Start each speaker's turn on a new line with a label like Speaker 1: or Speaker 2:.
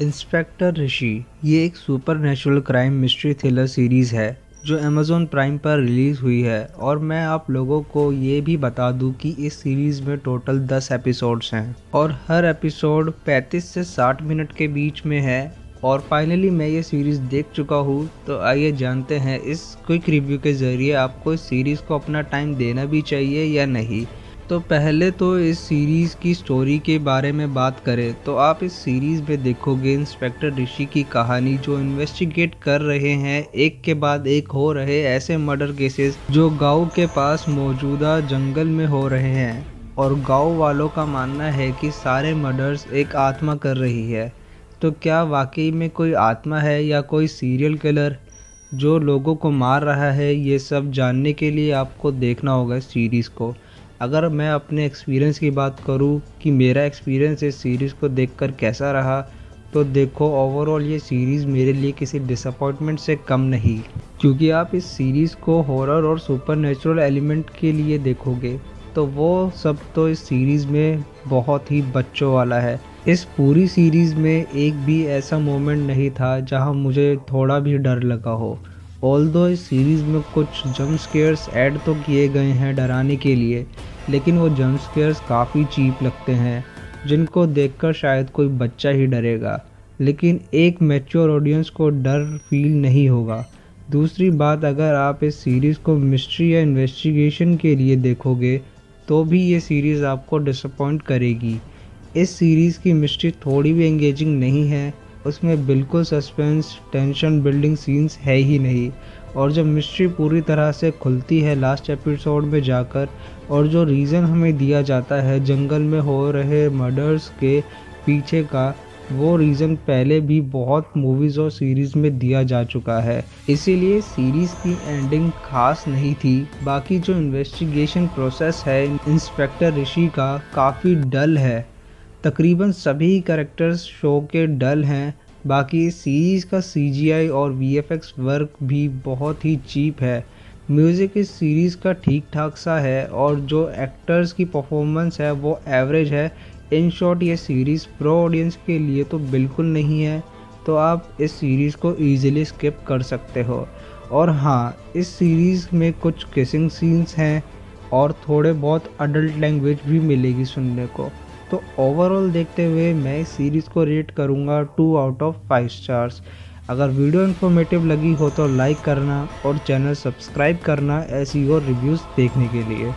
Speaker 1: Inspector ऋषि ये एक supernatural crime mystery thriller series है जो अमेज़ॉन प्राइम पर रिलीज़ हुई है। और मैं आप लोगों को ये भी बता दूं कि इस सीरीज़ में टोटल 10 एपिसोड्स हैं और हर एपिसोड 35 से 60 मिनट के बीच में है। और फाइनली मैं ये सीरीज़ देख चुका हूँ, तो आइए जानते हैं इस क्विक रिव्यू के ज़रिए आपको इस सीरीज़ को अपना टाइम देना भी चाहिए या नहीं। तो पहले तो इस सीरीज़ की स्टोरी के बारे में बात करें तो आप इस सीरीज़ में देखोगे इंस्पेक्टर ऋषि की कहानी जो इन्वेस्टिगेट कर रहे हैं एक के बाद एक हो रहे ऐसे मर्डर केसेस जो गांव के पास मौजूदा जंगल में हो रहे हैं। और गांव वालों का मानना है कि सारे मर्डर्स एक आत्मा कर रही है। तो क्या वाकई में कोई आत्मा है या कोई सीरियल किलर जो लोगों को मार रहा है, ये सब जानने के लिए आपको देखना होगा इस सीरीज़ को। अगर मैं अपने एक्सपीरियंस की बात करूं कि मेरा एक्सपीरियंस इस सीरीज़ को देखकर कैसा रहा, तो देखो ओवरऑल ये सीरीज़ मेरे लिए किसी डिसअपॉइंटमेंट से कम नहीं, क्योंकि आप इस सीरीज़ को हॉरर और सुपरनैचुरल एलिमेंट के लिए देखोगे तो वो सब तो इस सीरीज़ में बहुत ही बच्चों वाला है। इस पूरी सीरीज़ में एक भी ऐसा मोमेंट नहीं था जहां मुझे थोड़ा भी डर लगा हो। ऑल्दो इस सीरीज़ में कुछ जंप स्केयर्स ऐड तो किए गए हैं डराने के लिए, लेकिन वो जंप स्केयर्स काफ़ी चीप लगते हैं जिनको देखकर शायद कोई बच्चा ही डरेगा, लेकिन एक मैच्योर ऑडियंस को डर फील नहीं होगा। दूसरी बात, अगर आप इस सीरीज़ को मिस्ट्री या इन्वेस्टिगेशन के लिए देखोगे तो भी ये सीरीज़ आपको डिसअपॉइंट करेगी। इस सीरीज़ की मिस्ट्री थोड़ी भी एंगेजिंग नहीं है, उसमें बिल्कुल सस्पेंस टेंशन बिल्डिंग सीन्स है ही नहीं। और जब मिस्ट्री पूरी तरह से खुलती है लास्ट एपिसोड में जाकर, और जो रीज़न हमें दिया जाता है जंगल में हो रहे मर्डर्स के पीछे का, वो रीज़न पहले भी बहुत मूवीज़ और सीरीज़ में दिया जा चुका है, इसीलिए सीरीज़ की एंडिंग खास नहीं थी। बाकी जो इन्वेस्टिगेशन प्रोसेस है इंस्पेक्टर ऋषि का काफ़ी डल है, तकरीबन सभी कैरेक्टर्स शो के डल हैं। बाकी सीरीज़ का CGI और VFX वर्क भी बहुत ही चीप है। म्यूज़िक इस सीरीज़ का ठीक ठाक सा है और जो एक्टर्स की परफॉर्मेंस है वो एवरेज है। इन शॉर्ट ये सीरीज़ प्रो ऑडियंस के लिए तो बिल्कुल नहीं है, तो आप इस सीरीज़ को ईजिली स्किप कर सकते हो। और हाँ, इस सीरीज़ में कुछ किसिंग सीन्स हैं और थोड़े बहुत अडल्ट लैंग्वेज भी मिलेगी सुनने को। तो ओवरऑल देखते हुए मैं इस सीरीज़ को रेट करूँगा 2 आउट ऑफ 5 स्टार्स। अगर वीडियो इन्फॉर्मेटिव लगी हो तो लाइक करना और चैनल सब्सक्राइब करना ऐसी और रिव्यूज़ देखने के लिए।